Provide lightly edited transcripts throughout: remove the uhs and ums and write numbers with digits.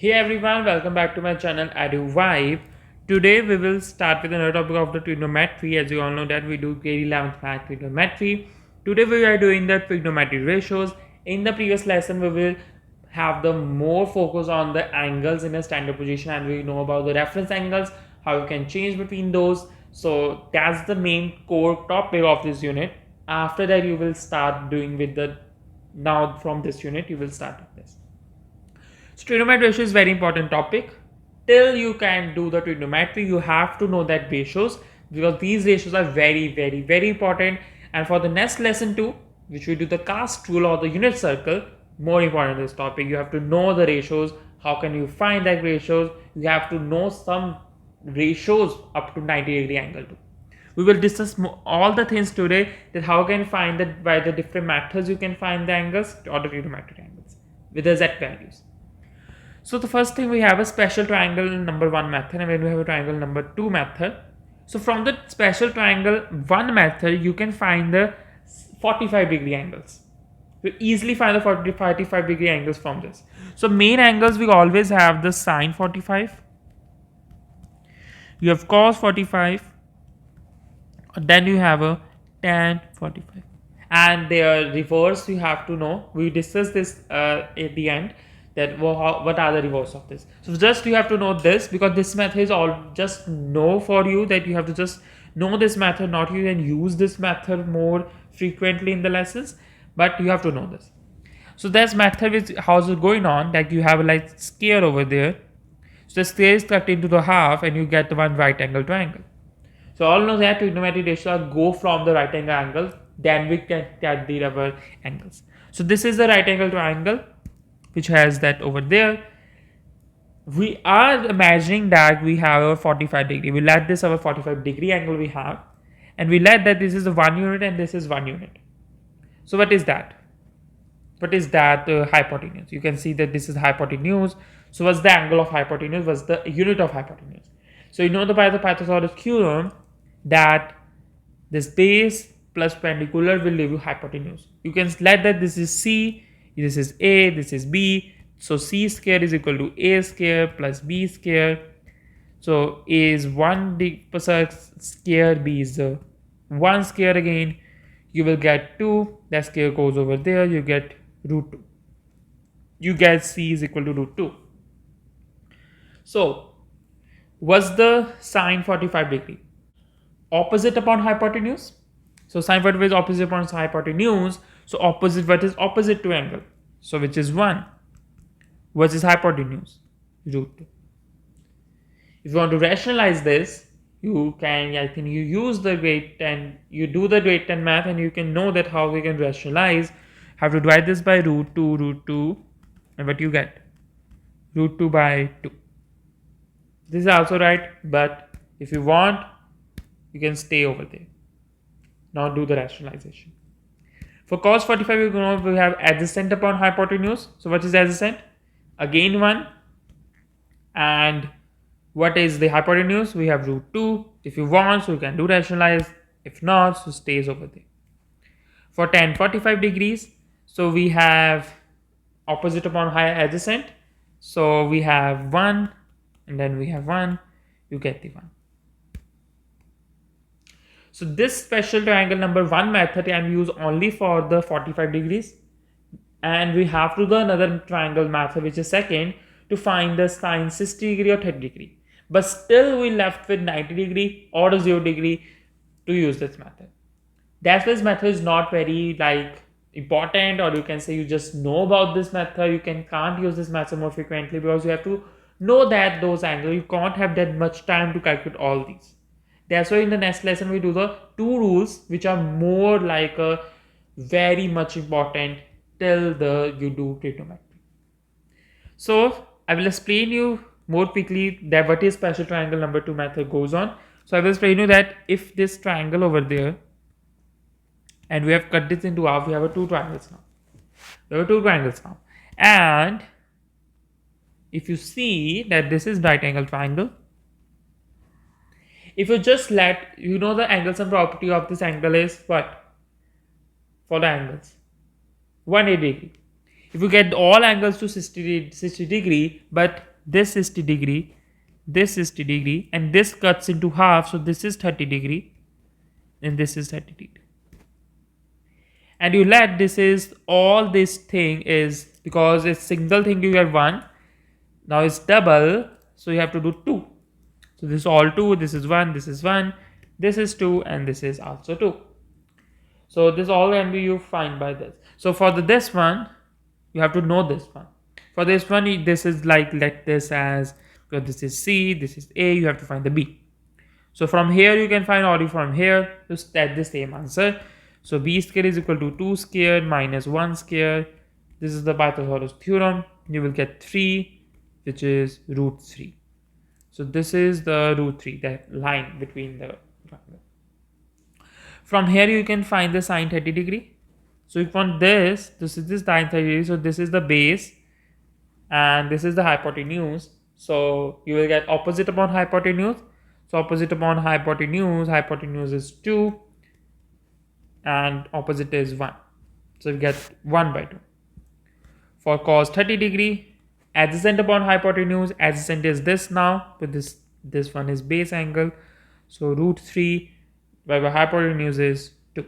Hey everyone, welcome back to my channel EduVibe. Today we will start with another topic of the trigonometry. As you all know that we do grade 11th math trigonometry. Today we are doing the trigonometry ratios. In the previous lesson we will have the more focus on the angles in a standard position, and we know about the reference angles, how you can change between those. So that's the main core topic of this unit. After that you will start doing with the, now from this unit you will start with this. So trigonometry ratio is very important topic. Till you can do the trigonometry, you have to know that ratios, because these ratios are very important. And for the next lesson too, which we do the cast rule or the unit circle, more important this topic. You have to know the ratios. How can you find that ratios? You have to know some ratios up to 90-degree angle too. We will discuss all the things today, that how can you find that by the different methods you can find the angles or the trigonometric angles with the z values. So the first thing, we have a special triangle number 1 method, and then we have a triangle number 2 method. So from the special triangle 1 method, you can find the 45-degree angles. You easily find the 45-degree angles from this. So main angles, we always have the sine 45. You have cos 45. Then you have a tan 45. And their reverse you have to know. We discussed this at the end, that what are the reverse of this. So just you have to know this, because this method is all just know for you, that you have to just know this method, not you can use this method more frequently in the lessons, but you have to know this. So this method is how's it going on, that you have a like square over there. So the square is cut into the half and you get one right angle triangle. So all know that trigonometric ratios go from the right angle, then we can get the other angles. So this is the right angle triangle, which has that over there. We are imagining that we have a 45 degree. We let this our 45-degree angle we have, and we let that this is a 1 unit and this is 1 unit. So what is that? What is that hypotenuse? You can see that this is hypotenuse. So what's the angle of hypotenuse? What's the unit of hypotenuse? So you know by the Pythagoras theorem that this base plus perpendicular will give you hypotenuse. You can let that this is C, this is A, this is B. So C square is equal to A square plus B square. So A is 1 square, B is 1 square again. You will get 2, that square goes over there, you get root 2. You get C is equal to root 2. So what's the sine 45 degree? Opposite upon hypotenuse. So sine 45 is opposite upon hypotenuse. So opposite, what is opposite to angle? So which is 1. What is hypotenuse? Root 2. If you want to rationalize this, you can, I think you use the grade 10, you do the grade 10 math, and you can know that how we can rationalize. Have to divide this by root 2, and what you get? Root 2 by 2. This is also right, but if you want, you can stay over there. Now do the rationalization. For cos 45, we have adjacent upon hypotenuse. So what is adjacent? Again 1. And what is the hypotenuse? We have root 2. If you want, so you can do rationalize. If not, so stays over there. For tan 45 degrees, so we have opposite upon adjacent. So we have 1, and then we have 1. You get the 1. So this special triangle number 1 method can use only for the 45 degrees. And we have to do another triangle method, which is second, to find the sine 60 degree or 30 degree. But still we left with 90 degree or 0 degree to use this method. That's why this method is not very like important, or you can say you just know about this method. You can't use this method more frequently, because you have to know that those angles. You can't have that much time to calculate all these. That's why in the next lesson we do the 2 rules, which are more like a very much important till you do trigonometry. So I will explain you more quickly that what is special triangle number 2 method goes on. So I will explain you that if this triangle over there, and we have cut this into half, we have 2 triangles now. We have 2 triangles now. And if you see that this is right angle triangle, if you just let, you know the angle sum property of this angle is what? For the angles, 180 degree. If you get all angles to 60 degree, but this 60 degree, this 60 degree, and this cuts into half, so this is 30 degree, and this is 30 degree. And you let this is all this thing is because it's single thing you get 1, now it's double, so you have to do 2. So this is all 2, this is 1, this is 1, this is 2, and this is also 2. So this all can be you find by this. So for this one, you have to know this one. For this one, this is like let this as, because this is C, this is A, you have to find the B. So from here you can find, or from here to get the same answer. So B square is equal to 2 square minus 1 square. This is the Pythagoras theorem. You will get 3, which is root 3. So this is the root 3, that line between the triangle. From here you can find the sine 30 degree. So if you want this is this sine 30 degree. So this is the base and this is the hypotenuse. So you will get opposite upon hypotenuse. So opposite upon hypotenuse is 2 and opposite is 1. So you get 1 by 2. For cos 30 degree, adjacent upon hypotenuse, adjacent is this now, but this one is base angle. So root 3 by the hypotenuse is 2.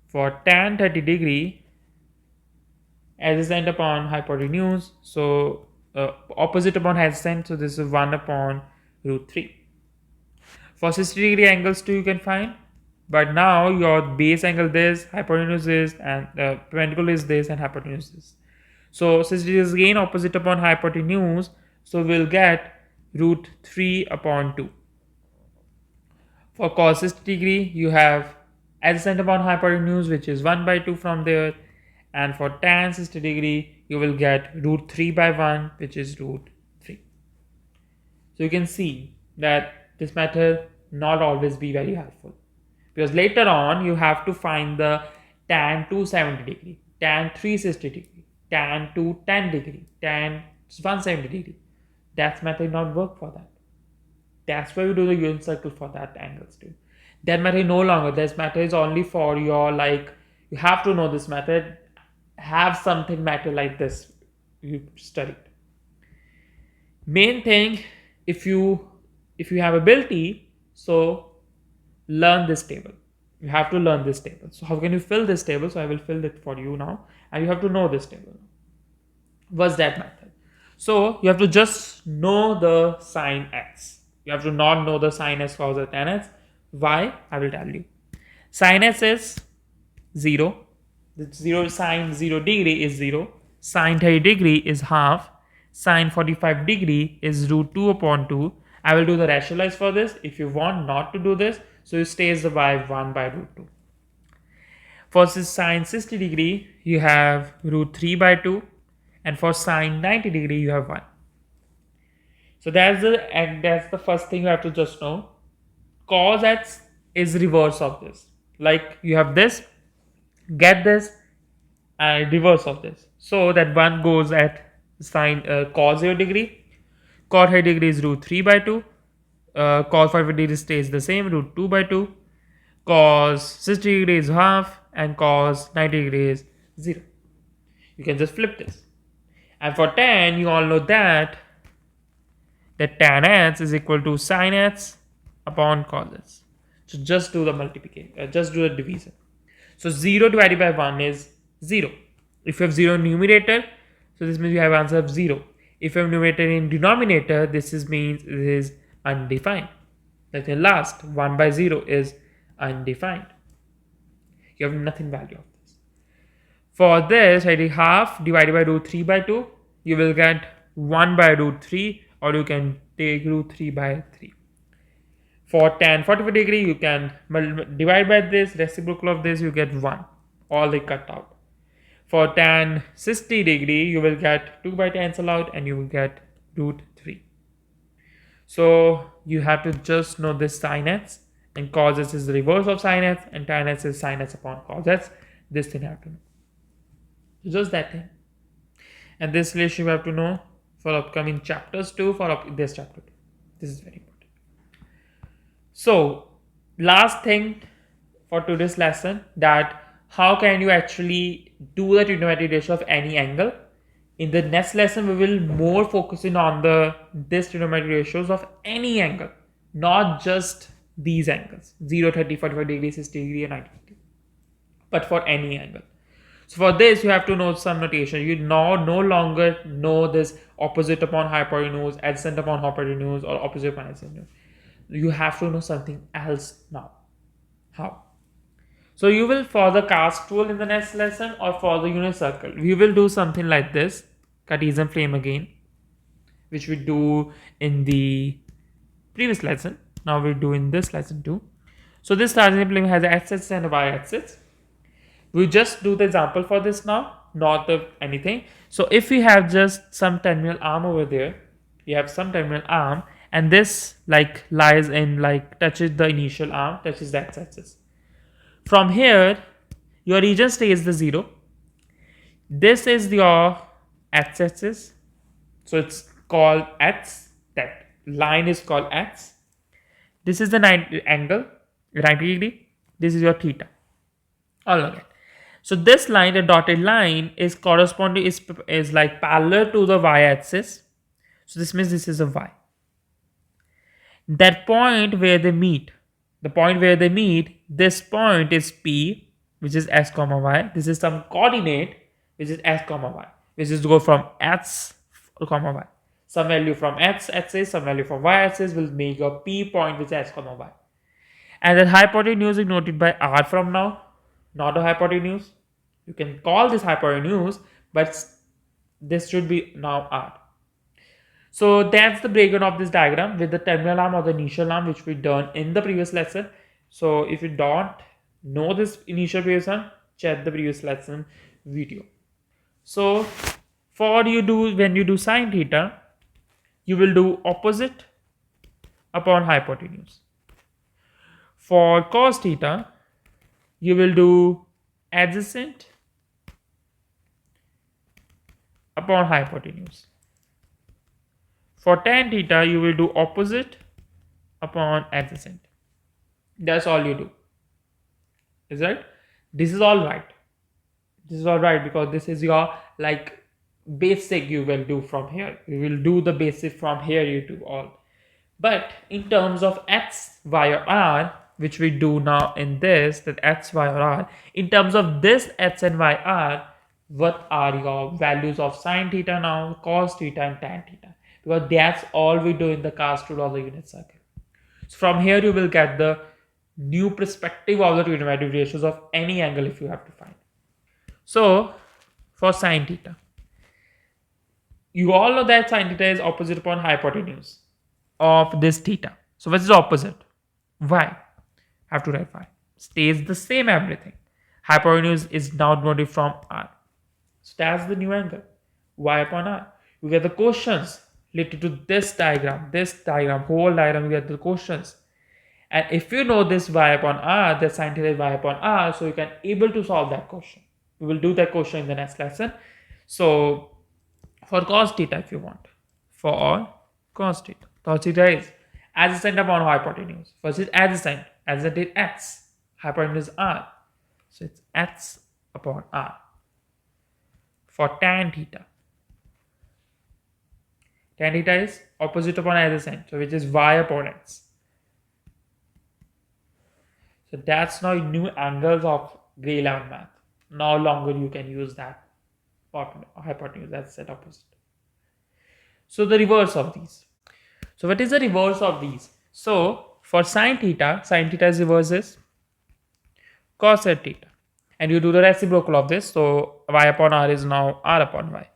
For tan 30 degree, adjacent upon hypotenuse, so opposite upon adjacent, so this is 1 upon root 3. For 60 degree angles too you can find, but now your base angle this, hypotenuse is, and perpendicular is this, and hypotenuse is. So 60 is again opposite upon hypotenuse, so we'll get root 3 upon 2. For cos 60 degree, you have adjacent upon hypotenuse, which is 1 by 2 from there. And for tan 60 degree, you will get root 3 by 1, which is root 3. So you can see that this method not always be very helpful. Because later on, you have to find the tan 270 degree, tan 360 degree, tan 210 degree, tan 170 degree. That method not work for that. That's why we do the unit circle for that angles too. That method no longer. This method is only for your, like, you have to know this method. Have something matter like this you studied. Main thing, if you have ability, so learn this table. You have to learn this table. So how can you fill this table? So I will fill it for you now, and you have to know this table. What's that method? So you have to just know the sine x. You have to not know the sine s, cos, or tan s. Why? I will tell you. Sine s is 0. The 0 sine 0 degree is 0. Sine 30 degree is half. Sine 45 degree is root 2 upon 2. I will do the rationalize for this. If you want not to do this, so it stays by 1 by root 2. For sine 60 degree, you have root 3 by 2. And for sine 90 degree, you have 1. So that's the first thing you have to just know. Cos x is reverse of this. Like you have this, get this, and reverse of this. So that one goes at sine cos 0 degree. Cos 30 degree is root 3 by 2. Cos 5 degree stays the same, root 2 by 2. Cos 60 degree is half, and cos 90 degree is 0. You can just flip this. And for tan, you all know that tan x is equal to sine x upon cos x. So just do the multiplication, just do the division. So 0 divided by 1 is 0. If you have 0 in numerator, so this means you have answer of 0. If you have numerator in denominator, this means it is undefined. Like the last 1 by 0 is undefined. You have nothing value of this. For this, I did half divided by root 3 by 2. You will get 1 by root 3, or you can take root 3 by 3. For tan 45 degree, you can divide by this, reciprocal of this, you get 1. All they cut out. For tan 60 degree, you will get 2 by cancel out, and you will get root 3. So you have to just know this sin x, and cos x is the reverse of sin x, and tan x is sin x upon cos x. This thing you have to know. So just that thing. And this relation you have to know for upcoming chapters too, for this chapter too. This is very important. So last thing for today's lesson, that how can you actually do the trigonometric ratio of any angle In the next lesson, we will more focusing on the this trigonometric ratios of any angle, not just these angles 0, 30, 45 degrees, 60 degree, and 90 degree, but for any angle. So for this, you have to know some notation. You now no longer know this opposite upon hypotenuse, adjacent upon hypotenuse, or opposite upon adjacent. You have to know something else now. How? So you will for the cast rule in the next lesson or for the unit circle. We will do something like this, Cartesian flame again, which we do in the previous lesson. Now we do in this lesson too. So this Cartesian flame has an x-axis and a y-axis. We just do the example for this now, not the anything. So if we have just some terminal arm over there, you have some terminal arm, and this like lies in like touches the initial arm, touches the x-axis. From here, your region stays the 0. This is your x-axis, so it's called x. That line is called x. This is the angle, 90 degree. This is your theta. All right. So this line, the dotted line, is corresponding is like parallel to the y-axis. So this means this is a y. That point where they meet, this point is P, which is x comma y. This is some coordinate, which is x comma y, which is to go from x comma y. Some value from x axis, some value from y axis will make a P point, which is x comma y. And the hypotenuse is noted by r from now, not a hypotenuse. You can call this hypotenuse, but this should be now r. So that's the breakdown of this diagram with the terminal arm or the initial arm, which we done in the previous lesson. So if you don't know this initial previous one, check the previous lesson video. So for you do when you do sine theta, you will do opposite upon hypotenuse. For cos theta, you will do adjacent upon hypotenuse. For tan theta, you will do opposite upon adjacent. That's all you do. Is right? This is all right. This is all right because this is your like basic you will do from here. You will do the basic from here you do all. But in terms of x, y or r, which we do now in this, that x, y or r, in terms of this x and y, r, what are your values of sine theta now, cos theta and tan theta? Because that's all we do in the cast rule of the unit circle. So from here you will get the new perspective of the trigonometric ratios of any angle if you have to find. So for sine theta, you all know that sine theta is opposite upon hypotenuse of this theta. So what is the opposite? Y. Have to write y. Stays the same everything. Hypotenuse is now noted from r. So that's the new angle. Y upon r. You get the quotients related to this diagram, whole diagram, you get the quotients. And if you know this y upon r, the sine theta is y upon r, so you can able to solve that question. We will do that question in the next lesson. So for cos theta, if you want, for all cos theta is adjacent upon hypotenuse. First is adjacent is x, hypotenuse is r, so it's x upon r. For tan theta is opposite upon adjacent, so which is y upon x. So that's now new angles of grade 11 math. No longer you can use that hypotenuse, that's set opposite. So the reverse of these. So what is the reverse of these? So for sine theta's reverse is cos theta. And you do the reciprocal of this, so y upon r is now r upon y.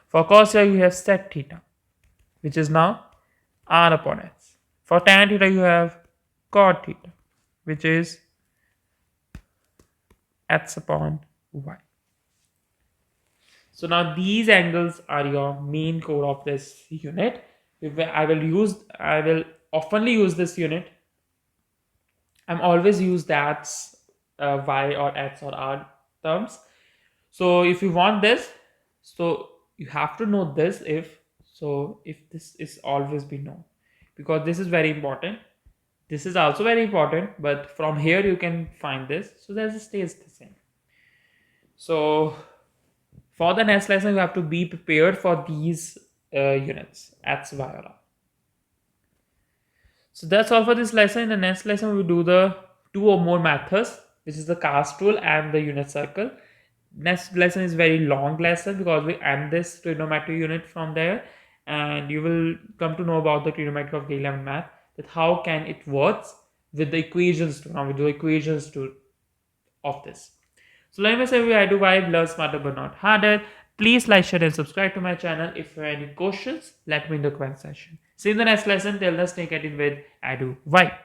For cos theta you have sec theta, which is now r upon x. For tan theta you have cot theta, which is x upon y. So now these angles are your main core of this unit. I will oftenly use this unit. I'm always use that y or x or r terms. So if you want this, so you have to know this if this is always be known, because this is very important. This is also very important, but from here you can find this. So that stays the same. So For the next lesson, you have to be prepared for these units. That's Viola. So that's all for this lesson. In the next lesson, we do the two or more methods, which is the cast rule and the unit circle. Next lesson is very long lesson because we end this trigonometry unit from there, and you will come to know about the trigonometry of grade 11 math, that how can it works with the equations to now with the equations to of this. So let me say I do vibe, learn smarter but not harder. Please like, share and subscribe to my channel. If you have any questions, let me in the comment section. See you in the next lesson. Till then, stay connected with I do vibe.